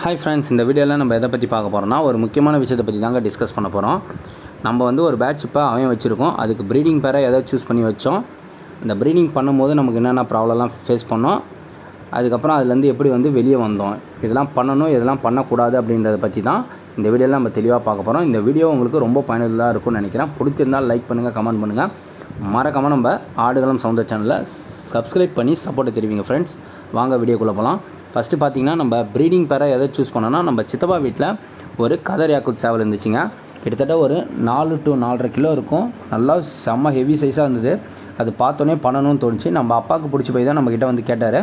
Hi friends, இந்த வீடியோவில் நம்ம எதை பற்றி பார்க்க போகிறோம்னா ஒரு முக்கியமான விஷயத்தை பற்றி தாங்க டிஸ்கஸ் பண்ண போகிறோம். நம்ம வந்து ஒரு பேட்ச் இப்போ அவன் வச்சுருக்கோம். அதுக்கு ப்ரீடிங் பேரை எதை சூஸ் பண்ணி வச்சோம். இந்த ப்ரீடிங் பண்ணும்போது நமக்கு என்னென்ன ப்ராப்ளம்லாம் ஃபேஸ் பண்ணோம், அதுக்கப்புறம் அதுலேருந்து எப்படி வந்து வெளியே வந்தோம், இதெல்லாம் பண்ணணும் இதெல்லாம் பண்ணக்கூடாது அப்படின்றத பற்றி தான் இந்த வீடியோவில் நம்ம தெளிவாக பார்க்க போகிறோம். இந்த வீடியோ உங்களுக்கு ரொம்ப பயனுள்ளதாக இருக்கும்னு நினைக்கிறேன். பிடிச்சிருந்தால் லைக் பண்ணுங்கள், கமெண்ட் பண்ணுங்கள். மறக்காமல் நம்ம ஆடுகளம் சவுந்தர் சேனலை சப்ஸ்கிரைப் பண்ணி சப்போர்ட்டை தெரிவிங்க ஃப்ரெண்ட்ஸ். வாங்க வீடியோக்குள்ளே போகலாம். ஃபஸ்ட்டு பார்த்திங்கன்னா நம்ம ப்ரீடிங் பேரை எதை சூஸ் பண்ணோன்னா, நம்ம சித்தப்பா வீட்டில் ஒரு கதர் யாக்குத் சேவல் இருந்துச்சுங்க. கிட்டத்தட்ட ஒரு 4 to 4.5 கிலோ இருக்கும். நல்லா செம்ம ஹெவி சைஸாக இருந்தது. அது பார்த்தோன்னே பண்ணணும்னு தோணுச்சு. நம்ம அப்பாவுக்கு பிடிச்சி போய் தான் நம்மக்கிட்ட வந்து கேட்டார்.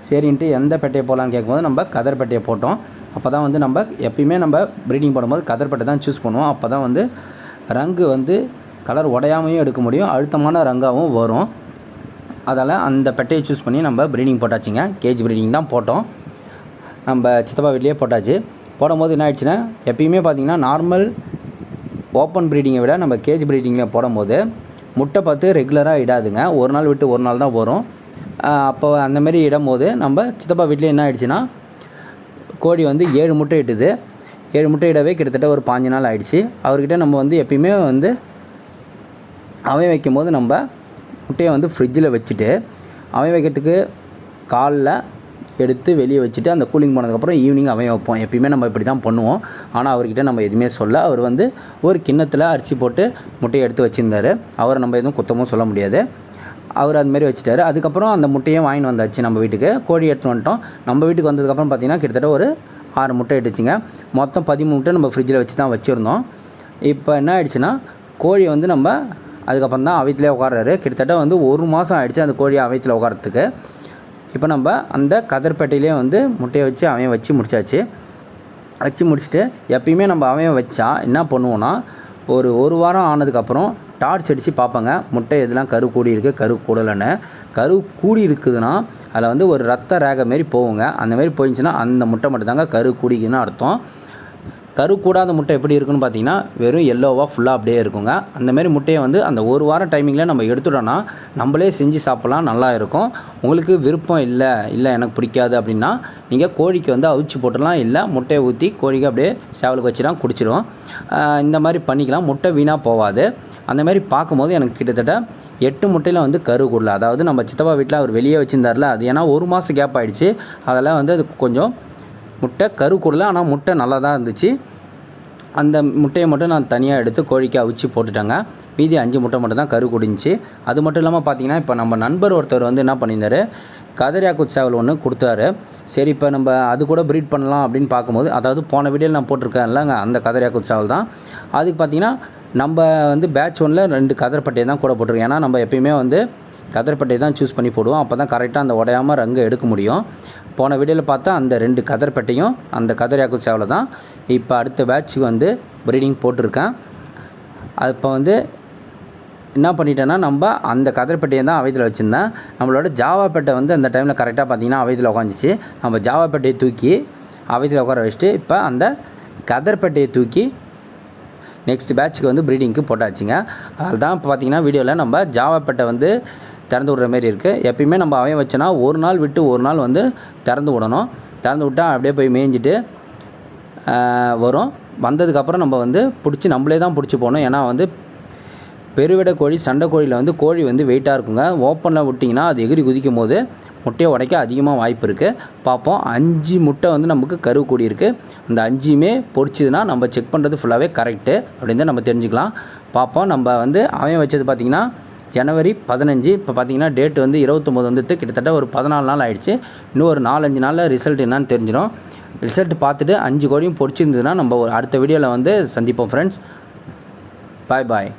சரின்ட்டு எந்த பெட்டையை போகலான்னு கேட்கும்போது நம்ம கதர் பெட்டையை போட்டோம். அப்போ தான் வந்து நம்ம எப்பயுமே நம்ம ப்ரீடிங் போடும்போது கதர் பெட்டை தான் சூஸ் பண்ணுவோம். அப்போ தான் வந்து ரங்கு வந்து கலர் உடையாமையும் எடுக்க முடியும், அழுத்தமான ரங்காகவும் வரும். அதால் அந்த பெட்டையை சூஸ் பண்ணி நம்ம ப்ரீடிங் போட்டாச்சுங்க. கேஜ் ப்ரீடிங் தான் போட்டோம். நம்ம சித்தப்பா வீட்லேயே போட்டாச்சு. போடும்போது என்ன ஆயிடுச்சுன்னா, எப்பயுமே பார்த்திங்கன்னா நார்மல் ஓப்பன் ப்ரீடிங்கை விட நம்ம கேஜ் ப்ரீடிங்கில் போடும்போது முட்டை பார்த்து ரெகுலராக இடாதுங்க. ஒரு நாள் விட்டு ஒரு நாள் தான் வரும். அப்போ அந்தமாரி இடும்போது நம்ம சித்தப்பா வீட்லேயே என்ன ஆயிடுச்சுன்னா, கோழி வந்து 7 முட்டை இட்டுது. 7 முட்டை இடவே கிட்டத்தட்ட ஒரு 5 நாள் ஆகிடுச்சு. அவர்கிட்ட நம்ம வந்து எப்பயுமே வந்து அவன் வைக்கும் போது நம்ம முட்டையை வந்து ஃப்ரிட்ஜில் வச்சுட்டு அவன் வைக்கிறதுக்கு காலில் எடுத்து வெளியே வச்சுட்டு அந்த கூலிங் போனதுக்கப்புறம் ஈவினிங் அவன் வைப்போம். எப்பயுமே நம்ம இப்படி தான் பண்ணுவோம். ஆனால் அவர்கிட்ட நம்ம எதுவுமே சொல்ல. அவர் வந்து ஒரு கிண்ணத்தில் அரிசி போட்டு முட்டையை எடுத்து வச்சுருந்தார். அவரை நம்ம எதுவும் குத்தமும் சொல்ல முடியாது. அவர் அதுமாரி வச்சுட்டாரு. அதுக்கப்புறம் அந்த முட்டையும் வாங்கிட்டு வந்தாச்சு நம்ம வீட்டுக்கு. கோழி எடுத்துன்னு வந்துட்டோம். நம்ம வீட்டுக்கு வந்ததுக்கப்புறம் பார்த்திங்கன்னா கிட்டத்தட்ட ஒரு 6 முட்டை இட்டுச்சுங்க. மொத்தம் 13 முட்டை நம்ம ஃப்ரிட்ஜில் வச்சு தான் வச்சுருந்தோம். இப்போ என்ன ஆயிடுச்சுன்னா, கோழி வந்து நம்ம அதுக்கப்புறம் தான் அவையத்துலேயே உட்கார்றாரு. கிட்டத்தட்ட வந்து 1 மாதம் ஆகிடுச்சு அந்த கோழியை அவையத்தில் உட்காரத்துக்கு. இப்போ நம்ம அந்த கதர்பேட்டையிலே வந்து முட்டையை வச்சு அவன் வச்சு முடிச்சுட்டு எப்பயுமே நம்ம அவன் வச்சா என்ன பண்ணுவோன்னா, ஒரு வாரம் ஆனதுக்கப்புறம் டார்ச் அடித்து பார்ப்பேங்க முட்டை எதுலாம் கரு கூடி இருக்குது கரு கூடலைன்னு. கரு கூடி இருக்குதுன்னா அதில் வந்து ஒரு ரத்த ரேகை மாரி போகுங்க. அந்தமாரி போயிடுச்சுன்னா அந்த முட்டை மட்டும் தாங்க கரு கூடிக்குன்னு அர்த்தம். கரு கூடாத முட்டை எப்படி இருக்குன்னு பார்த்தீங்கன்னா, வெறும் எல்லோவாக ஃபுல்லாக அப்படியே இருக்குங்க. அந்தமாரி முட்டையை வந்து அந்த ஒரு வாரம் டைமிங்கில் நம்ம எடுத்துட்டோன்னா நம்மளே செஞ்சு சாப்பிட்லாம், நல்லா இருக்கும். உங்களுக்கு விருப்பம் இல்லை எனக்கு பிடிக்காது அப்படின்னா நீங்கள் கோழிக்கு வந்து அவிச்சு போட்டுடலாம். இல்லை முட்டையை ஊற்றி கோழிக்கு அப்படியே சேவலுக்கு வச்சுலாம் குடிச்சிடும். இந்த மாதிரி பண்ணிக்கலாம். முட்டை வீணாக போகாது. அந்தமாரி பார்க்கும்போது எனக்கு கிட்டத்தட்ட 8 முட்டையில் வந்து கரு கூடல. அதாவது நம்ம சித்தப்பா வீட்டில் அவர் வெளியே வச்சுருந்தார்ல, அது ஏன்னா 1 மாதம் கேப் ஆகிடுச்சு. அதெல்லாம் வந்து அது கொஞ்சம் முட்டை கரு கூடல. ஆனால் முட்டை நல்லா தான் இருந்துச்சு. அந்த முட்டையை மட்டும் நான் தனியாக எடுத்து கோழிக்கு அவிச்சு போட்டுட்டேங்க. மீதி 5 முட்டை மட்டும் தான் கரு குடிஞ்சிச்சு. அது மட்டும் இல்லாமல் பார்த்திங்கன்னா, இப்போ நம்ம நண்பர் ஒருத்தர் வந்து என்ன பண்ணியிருந்தார், கதர் யாக்குத் சேவல் ஒன்று கொடுத்தாரு. சரி இப்போ நம்ம அது கூட ப்ரீட் பண்ணலாம் அப்படின்னு பார்க்கும்போது, அதாவது போன வீடியோவில் நான் போட்டிருக்கேன்லங்க அந்த கதர் யாக்குத் சேவல் தான். அதுக்கு பார்த்திங்கன்னா நம்ம வந்து பேட்ச் 1ல் 2 கதர்பட்டையை தான் கூட போட்டிருக்கோம். ஏன்னா நம்ம எப்பயுமே வந்து கதர்பட்டையை தான் சூஸ் பண்ணி போடுவோம். அப்போ தான் கரெக்டாக அந்த உடையாமல் ரங்கு எடுக்க முடியும். போன வீடியோவில் பார்த்தா அந்த 2 கதர்பட்டையும் அந்த கதர் யாக்குத் சேவலை தான் இப்போ அடுத்த பேட்சுக்கு வந்து ப்ரீடிங் போட்டிருக்கேன். அது இப்போ வந்து என்ன பண்ணிட்டேன்னா, நம்ம அந்த கதர்பெட்டையை தான் அவையத்தில் வச்சுருந்தேன். நம்மளோட ஜாவா பெட்டை வந்து அந்த டைமில் கரெக்டாக பார்த்திங்கன்னா அவையத்தில் உட்காந்துச்சு. நம்ம ஜாவா பெட்டையை தூக்கி அவையத்தில் உட்கார வச்சுட்டு இப்போ அந்த கதர்பெட்டையை தூக்கி நெக்ஸ்ட் பேட்சுக்கு வந்து ப்ரீடிங்க்கு போட்டாச்சுங்க. அதுதான் இப்போ பார்த்திங்கன்னா வீடியோவில் நம்ம ஜாவா பெட்டை வந்து திறந்து விடுற மாரி இருக்குது. எப்பயுமே நம்ம அவன் வச்சோன்னா ஒரு நாள் விட்டு ஒரு நாள் வந்து திறந்து விடணும். திறந்து விட்டால் அப்படியே போய் மேய்ஞ்சிட்டு வரும். வந்ததுக்கப்புறம் நம்ம வந்து பிடிச்சி நம்மளே தான் பிடிச்சி போகணும். ஏன்னா வந்து பெருவிட கோழி சண்டை கோழியில் வந்து கோழி வந்து வெயிட்டாக இருக்குங்க. ஓப்பனில் விட்டிங்கன்னா அது எகிரி குதிக்கும் போது முட்டையை உடைக்க அதிகமாக வாய்ப்பு இருக்குது. பார்ப்போம். 5 முட்டை வந்து நமக்கு கரு கூடி இருக்குது. அந்த 5மே பொடிச்சதுன்னா நம்ம செக் பண்ணுறது ஃபுல்லாகவே கரெக்டு அப்படின்னு தான் நம்ம தெரிஞ்சுக்கலாம். பார்ப்போம். நம்ம வந்து அவன் வச்சது பார்த்திங்கன்னா ஜனவரி 15. இப்போ பார்த்திங்கன்னா டேட் வந்து 29 வந்துட்டு கிட்டத்தட்ட ஒரு 14 நாள் ஆகிடுச்சு. இன்னும் ஒரு 4-5 நாளில் ரிசல்ட் என்னான்னு தெரிஞ்சிடும். ரிசல்ட் பார்த்துட்டு 5 கோழியும் பொடிச்சிருந்ததுன்னா நம்ம அடுத்த வீடியோவில் வந்து சந்திப்போம் ஃப்ரெண்ட்ஸ். பாய்.